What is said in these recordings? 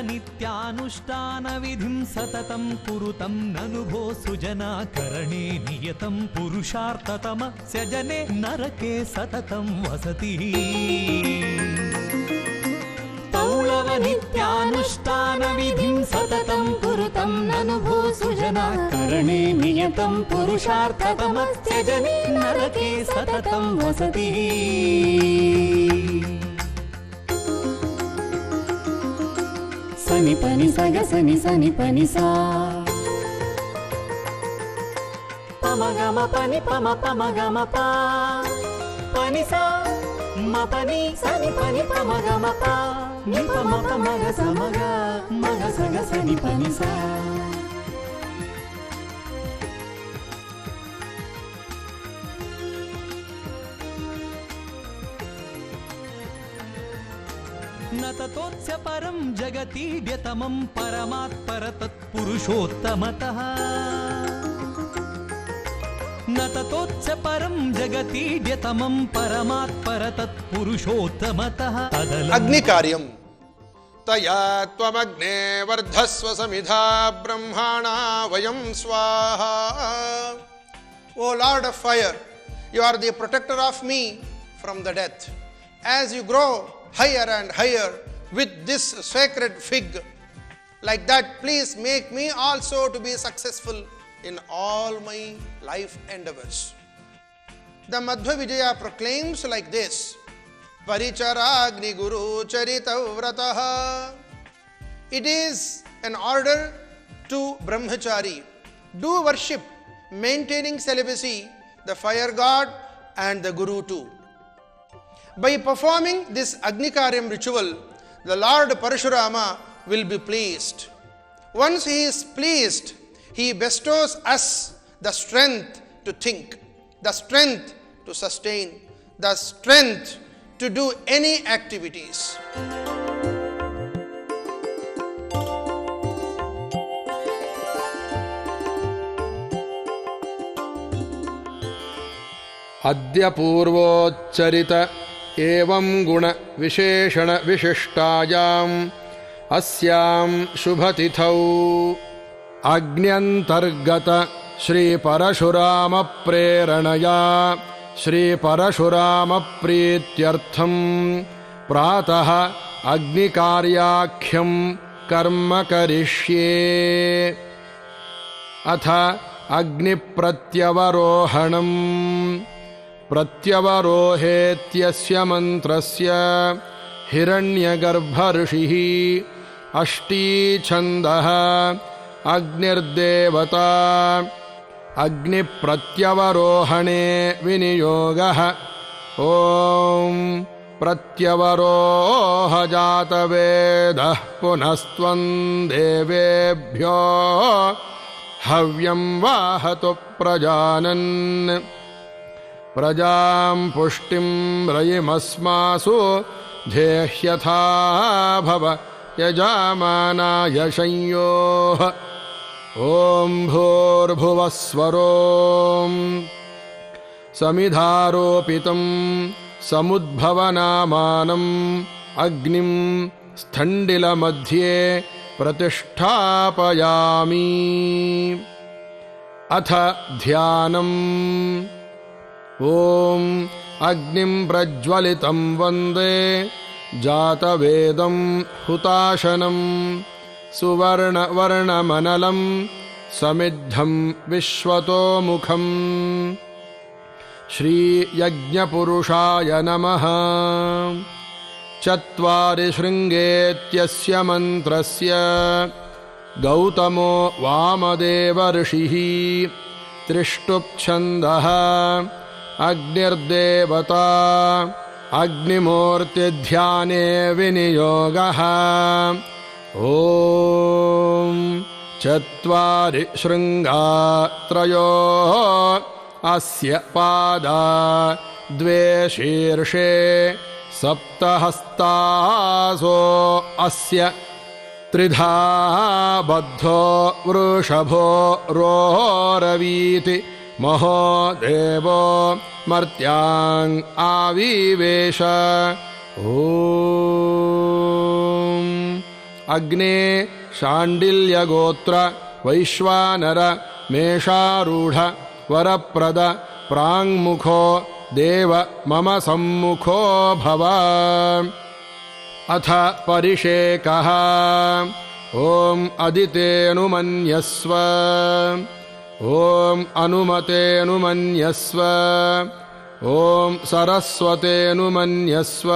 नित्यानुष्ठानविधिं सततं कुरुतं ननु भो सृजनाकरणे नियतं पुरुषार्थतमस्य जने नरके सततं वसति पौलव नित्यानुष्ठानविधिं सततं कुरुतं ननु भो सृजनाकरणे नियतं पुरुषार्थतमस्य जने नरके सततं वसति सनि पनि सग सनि सनि पनि सा पम गम पनि पम पम गम पा पनि सा म पनि सनि पनि पम गम पा नि पम पम ग स मग सग सनि पनि सा न ततोत्स्य परं जगतीड्यतमं परमात्पर तत्पुरुषोत्तमतः न ततोत्स्य परं जगतीड्यतमं परमात्पर तत्पुरुषोत्तमतः अग्निकार्यं तया त्वमग्ने वर्धस्व समिधा ब्रह्माणा वयं स्वाहा. O Lord of fire, you are the protector of me from the death. As you grow higher and higher with this sacred fig, like that, please make me also to be successful in all my life endeavors. The Madhva Vijaya proclaims like this: Parichara-agni guru charita vrataha. It is an order to brahmachari. Do worship, maintaining celibacy, the fire god and the guru too. By performing this Agnikaryam ritual, the Lord Parashurama will be pleased. Once he is pleased, he bestows us the strength to think, the strength to sustain, the strength to do any activities. Adya Purvocharita एवं गुण विशेषण विशिष्टायाम् अस्यां शुभतिथौ अग्न्यन्तर्गत श्री परशुराम प्रेरणया श्री परशुराम प्रीत्यर्थं प्रातः अग्निकार्याख्यं कर्म करिष्ये. अथ अग्निप्रत्यवरोहणम्. प्रत्यवरोहेत्यस्य मन्त्रस्य हिरण्यगर्भऋषिः अष्टीछन्दः अग्निर्देवता. अग्निप्रत्यवरोहणे विनियोगः. ॐ प्रत्यवरोहजातवेदः पुनस्त्वं देवेभ्यो हव्यं वाहतु प्रजानन्. प्रजां पुष्टिं रयिमस्मासु धेह्यथा भव यजामानाय संयोः. ॐ भूर्भुवस्वरों समिधारोपितं समुद्भवनामानम् अग्निं स्थण्डिलमध्ये प्रतिष्ठापयामि. अथ ध्यानम्. ॐ अग्निं प्रज्वलितं वन्दे जातवेदं हुताशनं सुवर्णवर्णमनलं समिद्धं विश्वतोमुखम्. श्रीयज्ञपुरुषाय नमः. चत्वारि शृङ्गेत्यस्य मन्त्रस्य गौतमो वामदेव ऋषिः. त्रिष्टुप्छन्दः अग्निर्देवता. अग्निमूर्तिध्याने विनियोगः. ॐ चत्वारि शृङ्गा त्रयोः अस्य पादा द्वे शीर्षे सप्तहस्तासो अस्य त्रिधा बद्धो वृषभो रोरवीति महो देवो मर्त्यां आविवेश. ॐ अग्ने शाण्डिल्यगोत्र वैश्वानर मेषारूढ वरप्रद प्राङ्मुखो देव मम सम्मुखो भव। अथ परिषेकः। ॐ अदितेऽनुमन्यस्व ॐ अनुमतेऽनुमन्यस्व ॐ सरस्वतेऽनुमन्यस्व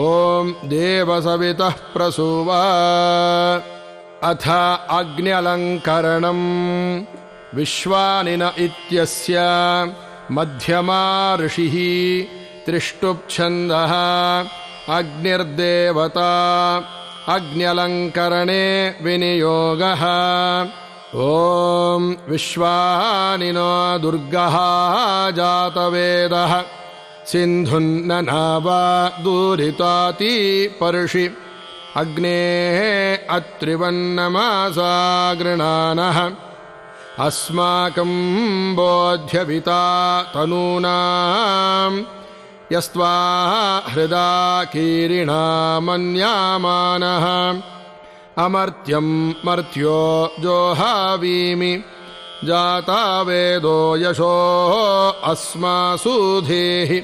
ॐ देवसवितः प्रसूव। अथ अग्न्यलङ्करणम्। विश्वानिन इत्यस्य मध्यमा ऋषिः त्रिष्टुप्छन्दः अग्निर्देवता अग्न्यलङ्करणे विनियोगः। ॐ विश्वानिनो दुर्गः जातवेदः सिन्धुन्ननाव दूरिताति पर्षि अग्नेः अत्रिवन्नमासा गृणानः अस्माकं बोध्यविता तनूनां यस्त्वा हृदा कीरिणा मन्यामानः अमर्त्यं मर्त्यो जोहावीमि जाता वेदो यशो अस्मासु धेहि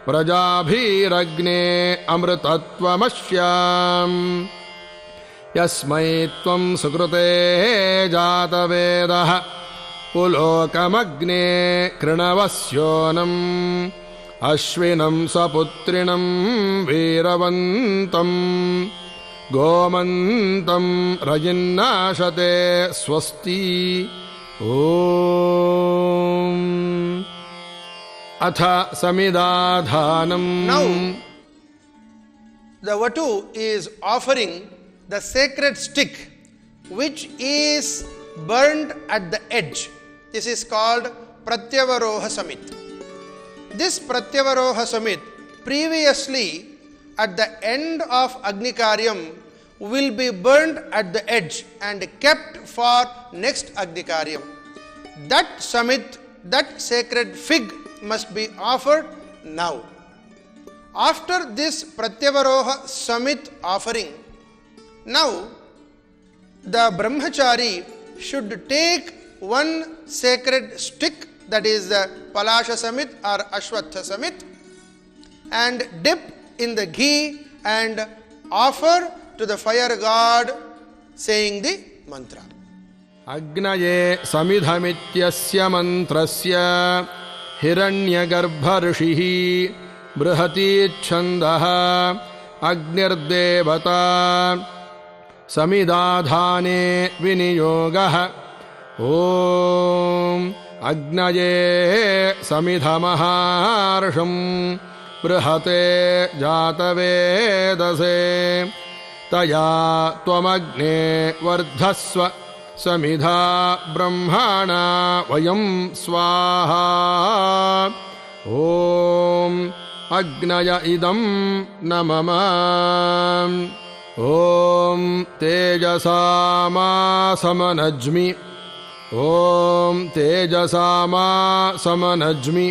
प्रजाभिरग्ने अमृतत्वमस्याम् यस्मै त्वं सुकृते जातवेदः पुलोकमग्ने कृणवस्योनम् अश्विनं सपुत्रिणं वीरवन्तं गोमन्तं रजिन्नाशते स्वस्ति। ॐ अथ समिदाधानम्। Now, the Vatu is offering the sacred stick which is burned at the edge. This is called Pratyavaroha Samit. This Pratyavaroha Samit previously at the end of Agnikaryam will be burned at the edge and kept for next Agnikaryam. That Samit, that sacred fig must be offered now. After this Pratyavaroha Samit offering, now the Brahmachari should take one sacred stick, that is the Palasha Samit or Ashwatha Samit, and dip in the ghee and offer to the fire god saying the mantra. अग्नये समिधमित्यस्य मन्त्रस्य हिरण्यगर्भऋषिः बृहतीच्छन्दः अग्निर्देवता समिदाधाने विनियोगः। ॐ अग्नये समिधमहार्षं बृहते जातवेदसे तया त्वमग्ने वर्धस्व समिधा ब्रह्मणा वयं स्वाहा। ॐ अग्नय इदं न मम। ॐ तेजसामा समनज्मि। ॐ तेजसामा समनज्मि।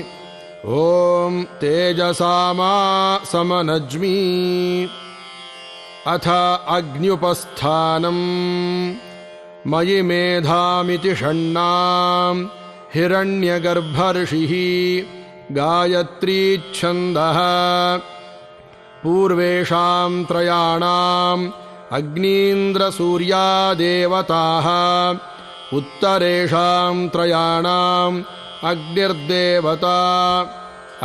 ॐ तेजसामा समनज्मि। अथ अग्न्युपस्थानम्। मयि मेधामिति षण्णां हिरण्यगर्भऋषिः गायत्रीच्छन्दः पूर्वेषां त्रयाणाम् अग्नीन्द्रसूर्यादेवताः उत्तरेषां त्रयाणाम् अग्निर्देवता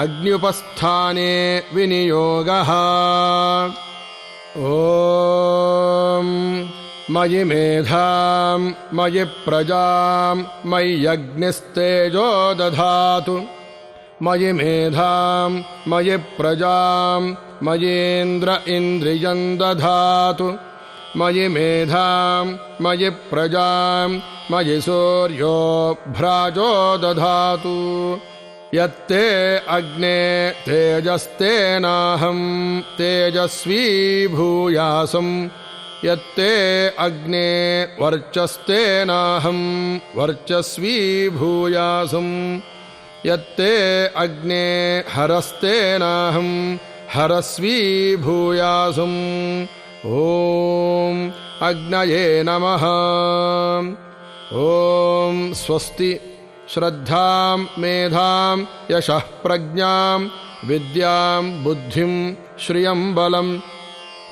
अग्न्युपस्थाने विनियोगः। ॐ मयि मेधां मयि प्रजां मय्यग्निस्तेजो दधातु। मयि मेधां मयि प्रजां मयेन्द्र इन्द्रियं दधातु। मयि मेधां मयि प्रजां मयि सूर्यो भ्राजो दधातु। यत्ते अग्ने तेजस्तेनाहं तेजस्वी भूयासम्। यत्ते अग्ने वर्चस्तेनाहं वर्चस्वी भूयासम्। यत्ते अग्ने हरस्तेनाहं हरस्वी भूयासम्। ॐ अग्नये नमः। ॐ स्वस्ति श्रद्धां मेधां यशः प्रज्ञां विद्यां बुद्धिं श्रियं बलम्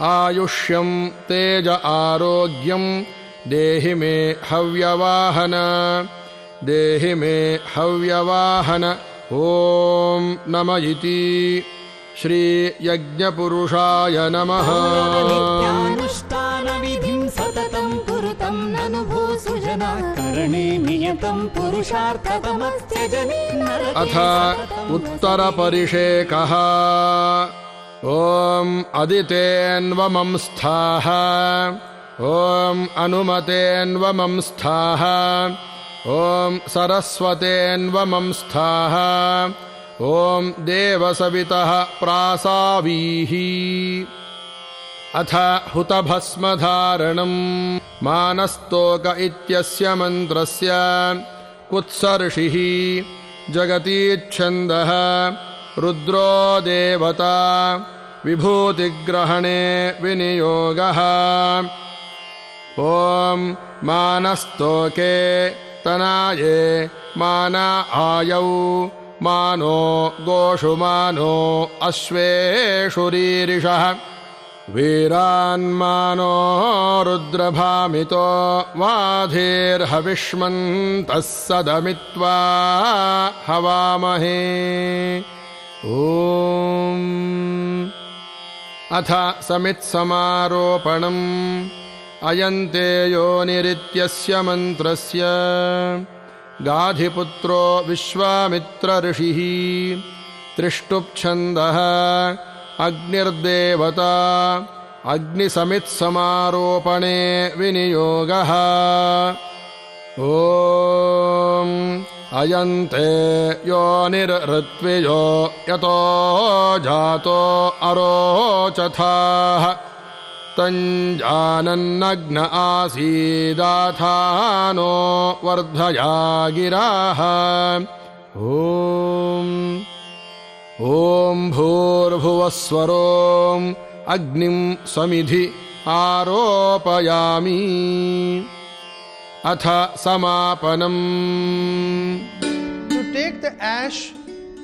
आयुष्यं तेज आरोग्यं देहि मे हव्यवाहन देहि मे हव्यवाहन। ॐ नम इति श्रीयज्ञपुरुषाय नमः। नित्यानुष्ठानविधिं सततं कुरुतं ननु भूसुजना करणे नियतं पुरुषार्थतमस्त्यजने अथ उत्तरपरिषेकः। ॐ अदितेऽन्वमंस्थाः ॐ अनुमतेऽन्वमंस्थाः ॐ सरस्वतेऽन्वमंस्थाः ॐ देवसवितः प्रासावीः। अथ हुतभस्मधारणं मानस्तोक इत्यस्य मन्त्रस्य कुत्सर्षिः जगतीच्छन्दः रुद्रो देवता विभूतिग्रहणे विनियोगः। ॐ मानस्तोके तनाये माना आयौ मानो गोषु मानो अश्वेषु रीरिषः वीरान्मानो रुद्रभामितो वाधेर्हविष्मन्तः सदमित्वा हवामहे। ॐ अथ समित्समारोपणम् अयन्ते योनिरित्यस्य मन्त्रस्य गाधिपुत्रो विश्वामित्र ऋषिः त्रिष्टुप्छन्दः अग्निर्देवता अग्निसमित्समारोपणे विनियोगः। ॐ अयन्ते योनिर्ऋत्विजो यतो जातो अरोचथाः तञ्जानन्नग्न आसीदाथानो वर्धया गिराः। ॐ भूर्भुवस्वरों अग्निं समिधि आरोपयामि। अथ समापनम्। To take the ash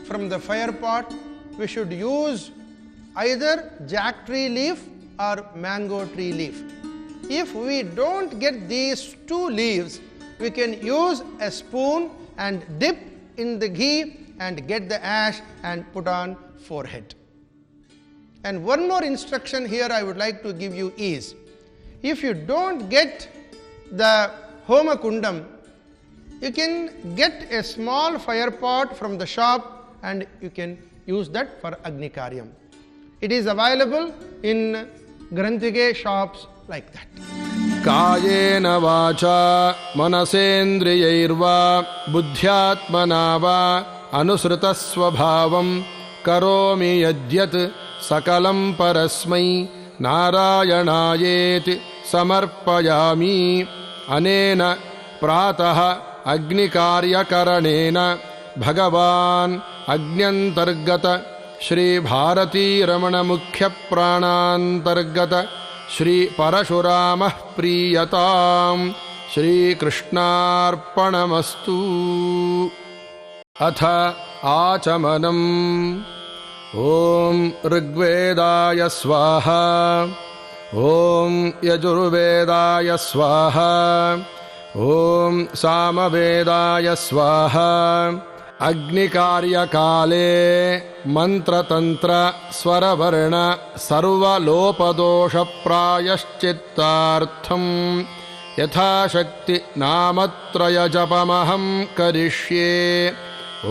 from the fire pot, we should use either jack tree leaf or mango tree leaf. If we don't get these two leaves, we can use a spoon and dip in the ghee and get the ash and put on forehead. And one more instruction here I would like to give you is, if you don't get the Homa Kundam, you can get a small fire pot from the shop and you can use that for Agni Karyam. It is available in Granthige shops like that. कायेन वाचा मनसेन्द्रियैर्वा बुद्ध्यात्मना वा अनुसृतस्वभावं करोमि यद्यत् सकलं परस्मै नारायणायेति समर्पयामि। अनेन प्रातः अग्निकार्यकरणेन भगवान् अग्न्यन्तर्गत श्रीभारतीरमण मुख्यप्राणान्तर्गत श्रीपरशुरामः प्रीयताम्। श्रीकृष्णार्पणमस्तु। अथ आचमनम्। ॐ ऋग्वेदाय स्वाहा ॐ यजुर्वेदाय स्वाहा ॐ सामवेदाय स्वाहा। अग्निकार्यकाले मन्त्रतन्त्र स्वरवर्ण सर्वलोपदोषप्रायश्चित्तार्थं यथाशक्ति नामत्रयजपमहं करिष्ये। ॐ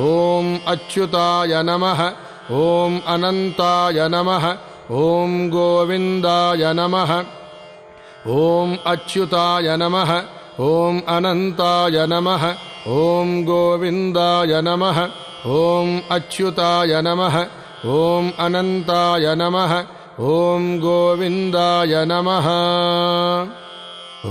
अच्युताय नमः ॐ अनन्ताय नमः ॐ गोविन्दाय नमः ॐ अच्युताय नमः ॐ अनन्ताय नमः ॐ गोविन्दाय नमः ॐ अच्युताय नमः ॐ अनन्ताय नमः ॐ गोविन्दाय नमः। ॐ